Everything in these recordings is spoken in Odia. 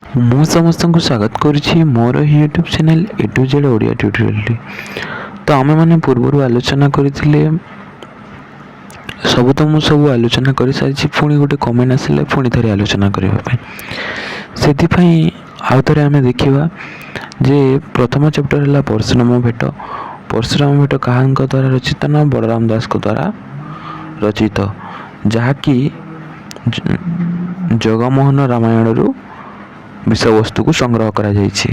ମୁଁ ସମସ୍ତଙ୍କୁ ସ୍ୱାଗତ କରୁଛି ମୋର ଏହି YouTube channel A to Z Odia ଟ୍ୟୁଟୋରିଆଲ୍ରେ। ତ ଆମେମାନେ ପୂର୍ବରୁ ଆଲୋଚନା କରିଥିଲେ ସବୁ ଆଲୋଚନା କରିସାରିଛି। ପୁଣି ଗୋଟେ କମେଣ୍ଟ ଆସିଲେ ପୁଣି ଥରେ ଆଲୋଚନା କରିବା ପାଇଁ, ସେଥିପାଇଁ ଆଉ ଥରେ ଆମେ ଦେଖିବା ଯେ ପ୍ରଥମ ଚାପ୍ଟର ହେଲା ପରଶୁରାମ ଭେଟ। ପରଶୁରାମ ଭେଟ କାହାଙ୍କ ଦ୍ୱାରା ରଚିତ ନା ବଳରାମ ଦାସଙ୍କ ଦ୍ୱାରା ରଚିତ, ଯାହାକି ଜଗମୋହନ ରାମାୟଣରୁ ବିଷୟବସ୍ତୁକୁ ସଂଗ୍ରହ କରାଯାଇଛି।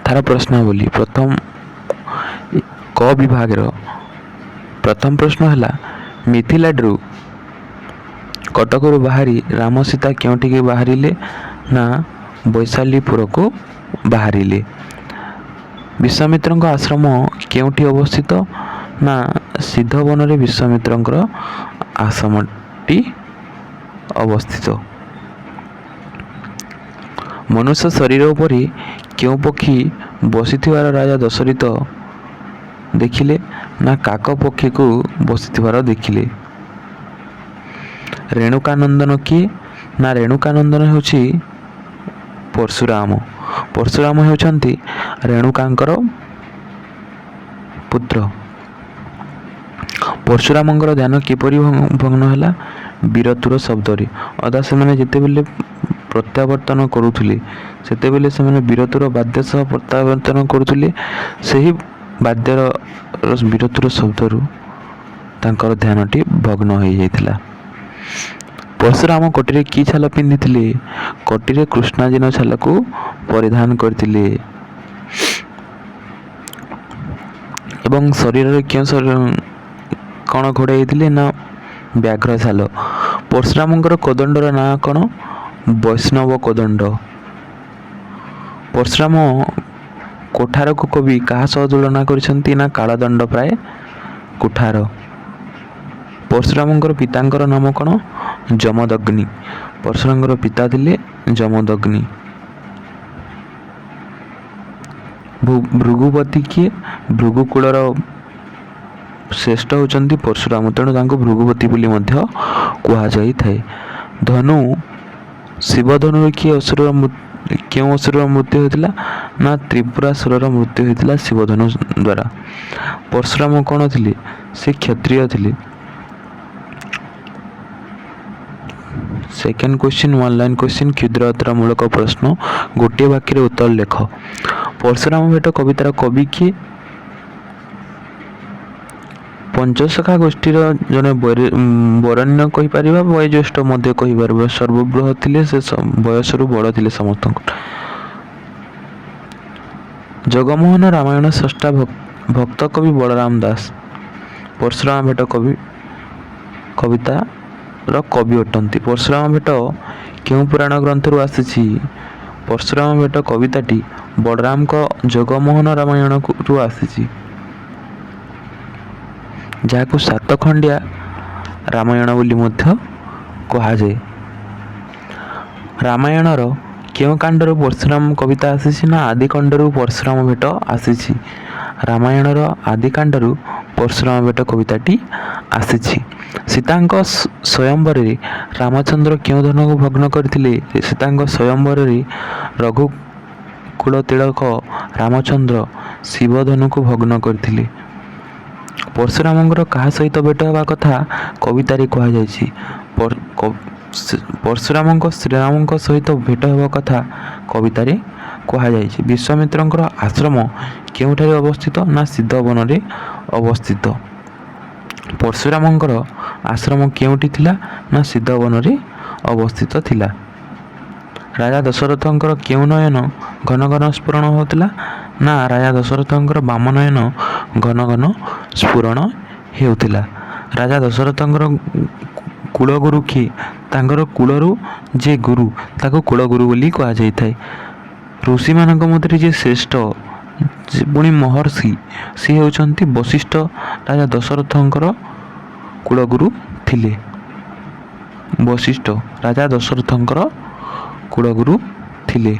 ତାର ପ୍ରଶ୍ନାବଳୀ ପ୍ରଥମ କ ବିଭାଗର ପ୍ରଥମ ପ୍ରଶ୍ନ ହେଲା, ମିଥିଲାରୁ କଟକରୁ ବାହାରି ରାମ ସୀତା କେଉଁଠିକି ବାହାରିଲେ ନା ବୈଶାଳୀପୁରକୁ ବାହାରିଲେ। ବିଶ୍ୱାମିତ୍ରଙ୍କ ଆଶ୍ରମ କେଉଁଠି ଅବସ୍ଥିତ ନା ସିଦ୍ଧବନରେ ବିଶ୍ୱାମିତ୍ରଙ୍କର ଆଶ୍ରମଟି ଅବସ୍ଥିତ। ମନୁଷ୍ୟ ଶରୀର ଉପରେ କେଉଁ ପକ୍ଷୀ ବସିଥିବାର ରାଜା ଦଶରଥ ଦେଖିଲେ ନା କାକ ପକ୍ଷୀକୁ ବସିଥିବାର ଦେଖିଲେ। ରେଣୁକାନନ୍ଦନ କିଏ ନା ରେଣୁକାନନ୍ଦନ ହେଉଛି ପରଶୁରାମ। ପରଶୁରାମ ହେଉଛନ୍ତି ରେଣୁକାଙ୍କର ପୁତ୍ର। ପରଶୁରାମଙ୍କର ଧ୍ୟାନ କିପରି ଭଗ୍ନ ହେଲା ବୀରତ୍ୱର ଶବ୍ଦରେ। ଅର୍ଥାତ୍ ସେମାନେ ଯେତେବେଳେ ପ୍ରତ୍ୟାବର୍ତ୍ତନ କରୁଥିଲେ ସେତେବେଳେ ସେମାନେ ବୀରତ୍ୱର ବାଦ୍ୟ ସହ ପ୍ରତ୍ୟାବର୍ତ୍ତନ କରୁଥିଲେ। ସେହି ବାଦ୍ୟର ବୀରତ୍ୱର ଶବ୍ଦରୁ ତାଙ୍କର ଧ୍ୟାନଟି ଭଗ୍ନ ହୋଇଯାଇଥିଲା। ପରଶୁରାମ କୋଟିରେ କି ଛାଲ ପିନ୍ଧିଥିଲେ? କୋଟିରେ କୃଷ୍ଣାଜିନ ଛାଲକୁ ପରିଧାନ କରିଥିଲେ। ଏବଂ ଶରୀରରେ କ'ଣ ଘୋଡ଼ାଇଥିଲେ ନା ବ୍ୟାଘ୍ର ଛାଲ। ପରଶୁରାମଙ୍କର କୋଦଣ୍ଡର ନାଁ କ'ଣ? ବୈଷ୍ଣବ କୋଦଣ୍ଡ। ପରଶୁରାମ କୋଠାରକୁ କବି କାହା ସହ ତୁଳନା କରିଛନ୍ତି ନା କାଳଦଣ୍ଡ ପ୍ରାୟ କୁଠାର। ପରଶୁରାମଙ୍କର ପିତାଙ୍କର ନାମ କ'ଣ? ଯମଦଗ୍ନି। ପରଶୁରାମଙ୍କର ପିତା ଥିଲେ ଯମଦଗ୍ନି। ଭୃଗୁପତି କିଏ? ଭୃଗୁକୁଳର ଶ୍ରେଷ୍ଠ ହେଉଛନ୍ତି ପରଶୁରାମ, ତେଣୁ ତାଙ୍କୁ ଭୃଗୁପତି ବୋଲି ମଧ୍ୟ କୁହାଯାଇଥାଏ। ଧନୁ ଶିବଧନୁରେ କେଉଁ ଅସୁରର ମୃତ୍ୟୁ ହୋଇଥିଲା ନା ତ୍ରିପୁରାସୁରର ମୃତ୍ୟୁ ହୋଇଥିଲା ଶିବଧନୁ ଦ୍ୱାରା। ପରଶୁରାମ କ'ଣ ଥିଲେ? ସେ କ୍ଷତ୍ରିୟ ଥିଲେ। Second question, one line question, କ୍ଷୁଦ୍ର ଉତ୍ତରମୂଳକ ପ୍ରଶ୍ନ, ଗୋଟିଏ ବାକ୍ୟରେ ଉତ୍ତର ଲେଖ। ପରଶୁରାମ ଭେଟ କବିତାର କବି କିଏ? ପଞ୍ଚସଖା ଗୋଷ୍ଠୀର ଜଣେ ବରେଣ୍ୟ କହିପାରିବା, ବୟୋଜ୍ୟେଷ୍ଠ ମଧ୍ୟ କହିପାରିବା। ସର୍ବବୃହৎ ଥିଲେ, ସେ ବୟସରୁ ବଡ଼ ଥିଲେ ସମସ୍ତଙ୍କୁ। ଜଗମୋହନ ରାମାୟଣ ସ୍ରଷ୍ଟା ଭକ୍ତ କବି ବଳରାମ ଦାସ। ପରଶୁରାମ ଭେଟ କବିତାର କବି ଅଟନ୍ତି। ପରଶୁରାମ ଭେଟ କେଉଁ ପୁରାଣ ଗ୍ରନ୍ଥରୁ ଆସିଛି? ପରଶୁରାମ ଭେଟ କବିତାଟି ବଳରାମଙ୍କ ଜଗମୋହନ ରାମାୟଣରୁ ଆସିଛି, ଯାହାକୁ 7 ଖଣ୍ଡିଆ ରାମାୟଣ ବୋଲି ମଧ୍ୟ କୁହାଯାଏ। ରାମାୟଣର କେଉଁ କାଣ୍ଡରୁ ପରଶୁରାମ କବିତା ଆସିଛି ନା ଆଦିକାଣ୍ଡରୁ ପରଶୁରାମ ଭେଟ ଆସିଛି। ରାମାୟଣର ଆଦିକାଣ୍ଡରୁ ପରଶୁରାମ ଭେଟ କବିତାଟି ଆସିଛି। ସୀତାଙ୍କ ସ୍ୱୟଂବରରେ ରାମଚନ୍ଦ୍ର କେଉଁ ଧନୁକୁ ଭଗ୍ନ କରିଥିଲେ? ସୀତାଙ୍କ ସ୍ୱୟଂବରରେ ରଘୁକୁଳ ତିଳକ ରାମଚନ୍ଦ୍ର ଶିବଧନୁକୁ ଭଗ୍ନ କରିଥିଲେ। ପରଶୁରାମଙ୍କର କାହା ସହିତ ଭେଟ ହେବା କଥା କବିତାରେ କୁହାଯାଇଛି? ପରଶୁରାମଙ୍କ ଶ୍ରୀରାମଙ୍କ ସହିତ ଭେଟ ହେବା କଥା କବିତାରେ କୁହାଯାଇଛି। ବିଶ୍ୱାମିତ୍ରଙ୍କର ଆଶ୍ରମ କେଉଁଠାରେ ଅବସ୍ଥିତ ନା ସିଦ୍ଧବନରେ ଅବସ୍ଥିତ। ପରଶୁରାମଙ୍କର ଆଶ୍ରମ କେଉଁଠି ଥିଲା ନା ସିଦ୍ଧବନରେ ଅବସ୍ଥିତ ଥିଲା। ରାଜା ଦଶରଥଙ୍କର କେଉଁ ନୟନ ଘନ ଘନ ସ୍ଫୁରଣ ହେଉଥିଲା ନା ରାଜା ଦଶରଥଙ୍କର ବାମ ନୟନ ଘନ ଘନ ସ୍ଫୁରଣ ହେଉଥିଲା। ରାଜା ଦଶରଥଙ୍କର କୁଳଗୁରୁ କିଏ? ତାଙ୍କର କୁଳରୁ ଯେ ଗୁରୁ ତାକୁ କୁଳଗୁରୁ ବୋଲି କୁହାଯାଇଥାଏ। ଋଷିମାନଙ୍କ ମଧ୍ୟରେ ଯିଏ ଶ୍ରେଷ୍ଠ ପୁଣି ମହର୍ଷି ସିଏ ହେଉଛନ୍ତି ବଶିଷ୍ଠ। ରାଜା ଦଶରଥଙ୍କର କୁଳଗୁରୁ ଥିଲେ ବଶିଷ୍ଠ। ରାଜା ଦଶରଥଙ୍କର କୁଳଗୁରୁ ଥିଲେ।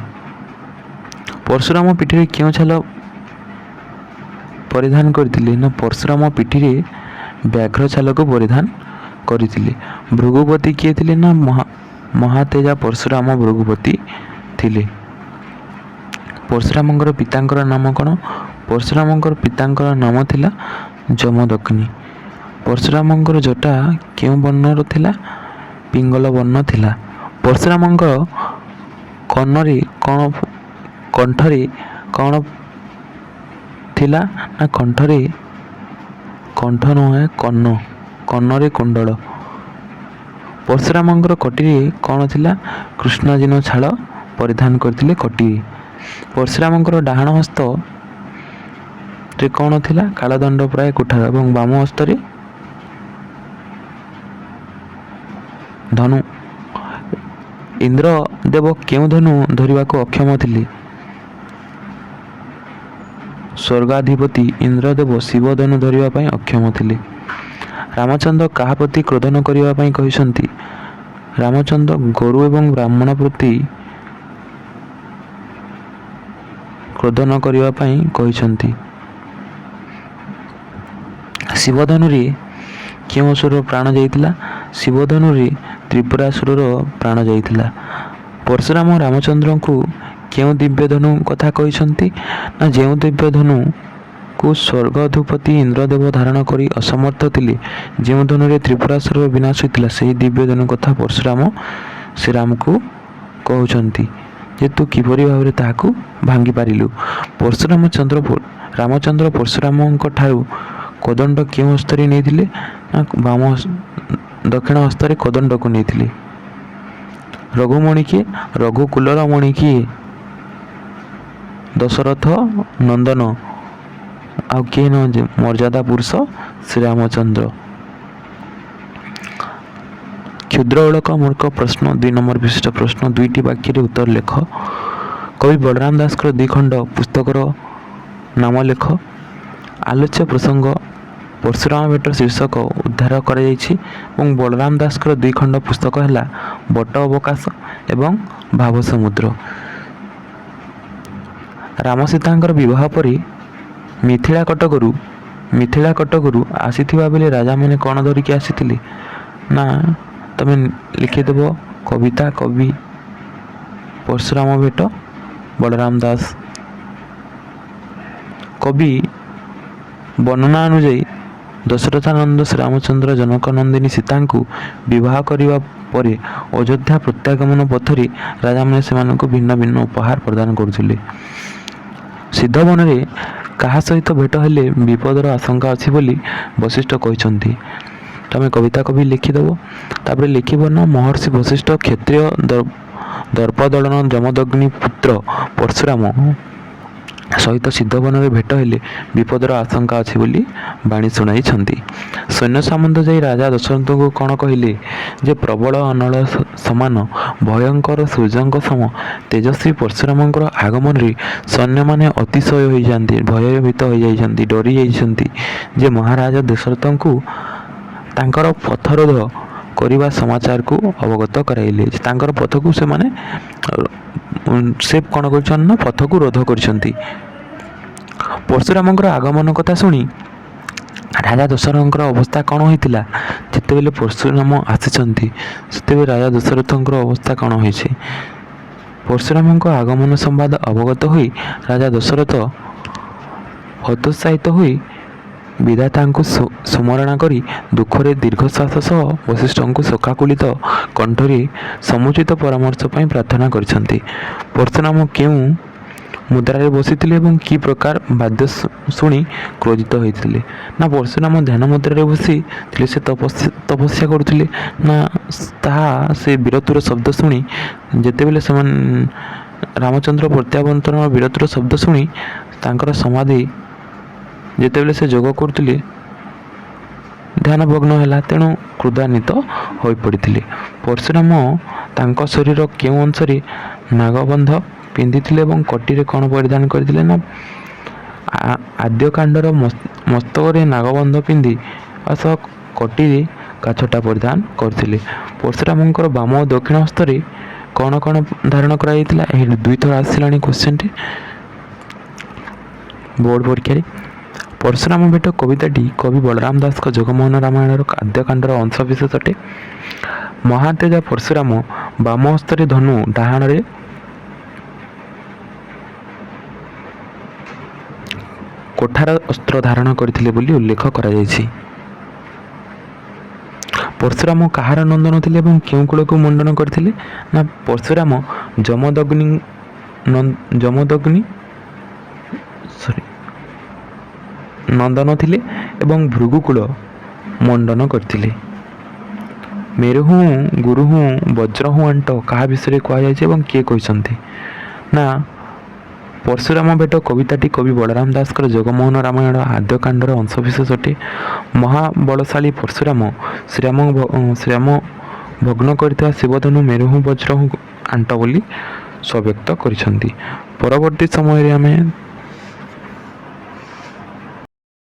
ପରଶୁରାମ ପିଠିରେ କେଉଁ ଛାଲ ପରିଧାନ କରିଥିଲେ ନା ପରଶୁରାମ ପିଠିରେ ବ୍ୟାଘ୍ର ଛାଲକୁ ପରିଧାନ କରିଥିଲେ। ଭୃଗୁପତି କିଏ ଥିଲେ ନା ମହାତେଜା ପରଶୁରାମ ଭୃଗୁପତି ଥିଲେ। ପରଶୁରାମଙ୍କର ପିତାଙ୍କର ନାମ କ'ଣ? ପରଶୁରାମଙ୍କର ପିତାଙ୍କର ନାମ ଥିଲା ଯମଦଗ୍ନି। ପରଶୁରାମଙ୍କର ଜଟା କେଉଁ ବର୍ଣ୍ଣର ଥିଲା? ପିଙ୍ଗଳ ବର୍ଣ୍ଣ ଥିଲା। ପରଶୁରାମଙ୍କର କଣ୍ଠରେ କ'ଣ ଥିଲା? ନା କଣ୍ଠ ନୁହେଁ, କର୍ଣ୍ଣରେ କୁଣ୍ଡଳ। ପରଶୁରାମଙ୍କର କଟିରେ କ'ଣ ଥିଲା? କୃଷ୍ଣାଜୀନ ଛାଳ ପରିଧାନ କରିଥିଲେ କଟିରେ। ପରଶୁରାମଙ୍କର ଡାହାଣ ହସ୍ତରେ କ'ଣ ଥିଲା? କାଳଦଣ୍ଡ ପ୍ରାୟ କୁଠାର ଏବଂ ବାମ ହସ୍ତରେ ଧନୁ। ଇନ୍ଦ୍ରଦେବ କେଉଁ ଧନୁ ଧରିବାକୁ ଅକ୍ଷମ ଥିଲେ? ସ୍ୱର୍ଗାଧିପତି ଇନ୍ଦ୍ରଦେବ ଶିବ ଧନୁ ଧରିବା ପାଇଁ ଅକ୍ଷମ ଥିଲେ। ରାମଚନ୍ଦ୍ର କାହା ପ୍ରତି କ୍ରୋଧ ନ କରିବା ପାଇଁ କହିଛନ୍ତି? ରାମଚନ୍ଦ୍ର ଗୋରୁ ଏବଂ ବ୍ରାହ୍ମଣ ପ୍ରତି କ୍ରୋଧ ନ କରିବା ପାଇଁ କହିଛନ୍ତି। ଶିବଧନୁରେ କେଉଁ ଅସୁରର ପ୍ରାଣ ଯାଇଥିଲା? ଶିବଧନୁରେ ତ୍ରିପୁରାସୁରର ପ୍ରାଣ ଯାଇଥିଲା। ପରଶୁରାମ ରାମଚନ୍ଦ୍ରଙ୍କୁ କେଉଁ ଦିବ୍ୟ ଧନୁ କଥା କହିଛନ୍ତି? ନା ଯେଉଁ ଦିବ୍ୟ ଧନୁକୁ ସ୍ୱର୍ଗାଧିପତି ଇନ୍ଦ୍ରଦେବ ଧାରଣ କରି ଅସମର୍ଥ ଥିଲେ, ଯେଉଁ ଧନୁରେ ତ୍ରିପୁରାସୁରର ବିନାଶ ହୋଇଥିଲା, ସେହି ଦିବ୍ୟ ଧନୁ କଥା ପରଶୁରାମ ଶ୍ରୀରାମକୁ କହୁଛନ୍ତି ଯେ ତୁ କିପରି ଭାବରେ ତାହାକୁ ଭାଙ୍ଗି ପାରିଲୁ। ରାମଚନ୍ଦ୍ର ପରଶୁରାମଙ୍କ ଠାରୁ କୋଦଣ୍ଡ କେଉଁ ହସ୍ତରେ ନେଇଥିଲେ? ନା ଦକ୍ଷିଣ ହସ୍ତରେ କୋଦଣ୍ଡକୁ ନେଇଥିଲେ। ରଘୁମଣି କିଏ? ରଘୁକୁଲର ମଣି କିଏ? ଦଶରଥ ନନ୍ଦନ। ଆଉ କିଏ ନ ମର୍ଯ୍ୟାଦା ପୁରୁଷ ଶ୍ରୀରାମଚନ୍ଦ୍ର। କ୍ଷୁଦ୍ର ଉଳକ ମୂର୍ଖ ପ୍ରଶ୍ନ 2 ନମ୍ବର ବିଶିଷ୍ଟ ପ୍ରଶ୍ନ। 2ଟି ବାକ୍ୟରେ ଉତ୍ତର ଲେଖ। କବି ବଳରାମ ଦାସଙ୍କର 2 ଖଣ୍ଡ ପୁସ୍ତକର ନାମ ଲେଖ। ଆଲୋଚ୍ୟ ପ୍ରସଙ୍ଗ ପରଶୁରାମ ଭେଟ ଶୀର୍ଷକ ଉଦ୍ଧାର କରାଯାଇଛି ଏବଂ ବଳରାମ ଦାସଙ୍କର 2 ଖଣ୍ଡ ପୁସ୍ତକ ହେଲା ବଟ ଅବକାଶ ଏବଂ ଭାବ ସମୁଦ୍ର। ରାମ ସୀତାଙ୍କର ବିବାହ ପରେ ମିଥିଳା କଟକରୁ ଆସିଥିବା ବେଳେ ରାଜାମାନେ କ'ଣ ଧରିକି ଆସିଥିଲେ? ନା ତମେ ଲେଖିଦେବ କବିତା କବି ପରଶୁରାମ ଭେଟ ବଳରାମ ଦାସ। କବି ବର୍ଣ୍ଣନା ଅନୁଯାୟୀ ଦଶରଥାନନ୍ଦ ଶ୍ରୀରାମଚନ୍ଦ୍ର ଜନକନନ୍ଦିନୀ ସୀତାଙ୍କୁ ବିବାହ କରିବା ପରେ ଅଯୋଧ୍ୟା ପ୍ରତ୍ୟାଗମନ ପଥରେ ରାଜାମାନେ ସେମାନଙ୍କୁ ଭିନ୍ନ ଭିନ୍ନ ଉପହାର ପ୍ରଦାନ କରୁଥିଲେ। ସିଦ୍ଧବନରେ କାହା ସହିତ ଭେଟ ହେଲେ ବିପଦର ଆଶଙ୍କା ଅଛି ବୋଲି ବଶିଷ୍ଠ କହିଛନ୍ତି? ତମେ କବିତା କବି ଲେଖିଦେବ। ତାପରେ ଲେଖିବ ନା ମହର୍ଷି ବଶିଷ୍ଠ କ୍ଷତ୍ରିୟ ଦର୍ପଦଳନ ଯମଦଗ୍ନି ପୁତ୍ର ପରଶୁରାମ ସହିତ ସିଦ୍ଧବନରେ ଭେଟ ହେଲେ ବିପଦର ଆଶଙ୍କା ଅଛି ବୋଲି ବାଣୀ ଶୁଣାଇଛନ୍ତି। ସୈନ୍ୟ ସାମନ୍ତ ଯାଇ ରାଜା ଦଶରଥଙ୍କୁ କ'ଣ କହିଲେ? ଯେ ପ୍ରବଳ ଅନଳ ସମାନ ଭୟଙ୍କର ସୂର୍ଯ୍ୟଙ୍କ ସମ ତେଜସ୍ୱୀ ପରଶୁରାମଙ୍କର ଆଗମନରେ ସୈନ୍ୟମାନେ ଅତିଶୟ ହୋଇଯାନ୍ତି, ଭୟଭୀତ ହୋଇଯାଇଛନ୍ତି, ଡରି ଯାଇଛନ୍ତି। ଯେ ମହାରାଜା ଦଶରଥଙ୍କୁ ତାଙ୍କର ପଥରୋଧ କରିବା ସମାଚାରକୁ ଅବଗତ କରାଇଲେ। ତାଙ୍କର ପଥକୁ ସେ କ'ଣ କରିଛନ୍ତି? ନା ପଥକୁ ରୋଧ କରିଛନ୍ତି। ପରଶୁରାମଙ୍କର ଆଗମନ କଥା ଶୁଣି ରାଜା ଦଶରଥଙ୍କର ଅବସ୍ଥା କ'ଣ ହୋଇଥିଲା? ଯେତେବେଳେ ପରଶୁରାମ ଆସିଛନ୍ତି ସେତେବେଳେ ରାଜା ଦଶରଥଙ୍କର ଅବସ୍ଥା କ'ଣ ହୋଇଛି? ପରଶୁରାମଙ୍କ ଆଗମନ ସମ୍ବାଦ ଅବଗତ ହୋଇ ରାଜା ଦଶରଥ ହତୋତ୍ସାହିତ ହୋଇ ବିଧାତାଙ୍କୁ ସୁମରଣା କରି ଦୁଃଖରେ ଦୀର୍ଘଶ୍ୱାସ ସହ ବଶିଷ୍ଠଙ୍କୁ ଶୋକାକୁଳିତ କଣ୍ଠରେ ସମୁଚିତ ପରାମର୍ଶ ପାଇଁ ପ୍ରାର୍ଥନା କରିଛନ୍ତି। ପରଶୁରାମ କେଉଁ ମୁଦ୍ରାରେ ବସିଥିଲେ ଏବଂ କି ପ୍ରକାର ବାଦ୍ୟ ଶୁଣି କ୍ରୋଧିତ ହୋଇଥିଲେ? ନା ପରଶୁରାମ ଧ୍ୟାନ ମୁଦ୍ରାରେ ବସିଥିଲେ, ସେ ତପସ୍ୟା କରୁଥିଲେ। ନା ସେ ବୀରତ୍ୱର ଶବ୍ଦ ଶୁଣି ଯେତେବେଳେ ରାମଚନ୍ଦ୍ର ପ୍ରତ୍ୟାବର୍ତ୍ତନର ବୀରତ୍ୱର ଶବ୍ଦ ଶୁଣି ତାଙ୍କର ସମାଧି ଯେତେବେଳେ ସେ ଯୋଗ କରୁଥିଲେ ଧ୍ୟାନଭଗ୍ନ ହେଲା, ତେଣୁ କ୍ରୋଧାନ୍ୱିତ ହୋଇପଡ଼ିଥିଲେ। ପରଶୁରାମ ତାଙ୍କ ଶରୀର କେଉଁ ଅଂଶରେ ନାଗବନ୍ଧ ପିନ୍ଧିଥିଲେ ଏବଂ କଟିରେ କ'ଣ ପରିଧାନ କରିଥିଲେ? ନା ଆଦ୍ୟକାଣ୍ଡର ମସ୍ତକରେ ନାଗବନ୍ଧ ପିନ୍ଧି ସହ କଟିରେ କାଛଟା ପରିଧାନ କରିଥିଲେ। ପରଶୁରାମଙ୍କର ବାମ ଓ ଦକ୍ଷିଣ ହସ୍ତରେ କ'ଣ କ'ଣ ଧାରଣ କରାଯାଇଥିଲା? ଏହି 2 ଥର ଆସିଲାଣି କ୍ୱେଶ୍ଚନଟି ବୋର୍ଡ଼ ପରୀକ୍ଷାରେ। ପରଶୁରାମ ଭେଟ କବିତାଟି କବି ବଳରାମ ଦାସଙ୍କ ଜଗମୋହନ ରାମାୟଣର ଆଦ୍ୟକାଣ୍ଡର ଅଂଶବିଶେଷ ଅଟେ। ମହାତେଜା ପରଶୁରାମ ବାମ ହସ୍ତରେ ଧନୁ ଡାହାଣରେ କୋଠାର ଅସ୍ତ୍ର ଧାରଣ କରିଥିଲେ ବୋଲି ଉଲ୍ଲେଖ କରାଯାଇଛି। ପରଶୁରାମ କାହାର ନନ୍ଦନ ଥିଲେ ଏବଂ କେଉଁ କୂଳକୁ ମଣ୍ଡନ କରିଥିଲେ? ନା ପରଶୁରାମ ଯମଦଗ୍ନି ନନ୍ଦନ ଥିଲେ ଏବଂ ଭୃଗୁକୂଳ ମଣ୍ଡନ କରିଥିଲେ। ମେରୁହୁଁ ଗୁରୁହୁଁ ବଜ୍ରହୁଁ ଆଣ୍ଟ କାହା ବିଷୟରେ କୁହାଯାଇଛି ଏବଂ କିଏ କହିଛନ୍ତି? ନା ପରଶୁରାମ ଭେଟ କବିତାଟି କବି ବଳରାମ ଦାସଙ୍କର ଜଗମୋହନ ରାମାୟଣ ଆଦ୍ୟକାଣ୍ଡର ଅଂଶବିଶେଷ ଅଟେ। ମହାବଳଶାଳୀ ପରଶୁରାମ ଶ୍ରୀରାମ ଭଗ୍ନ କରିଥିବା ଶିବଧନୁ ମେରୁହୁଁ ବଜ୍ରହୁଁ ଆଣ୍ଟ ବୋଲି ସ୍ୱବ୍ୟକ୍ତ କରିଛନ୍ତି। ପରବର୍ତ୍ତୀ ସମୟରେ ଆମେ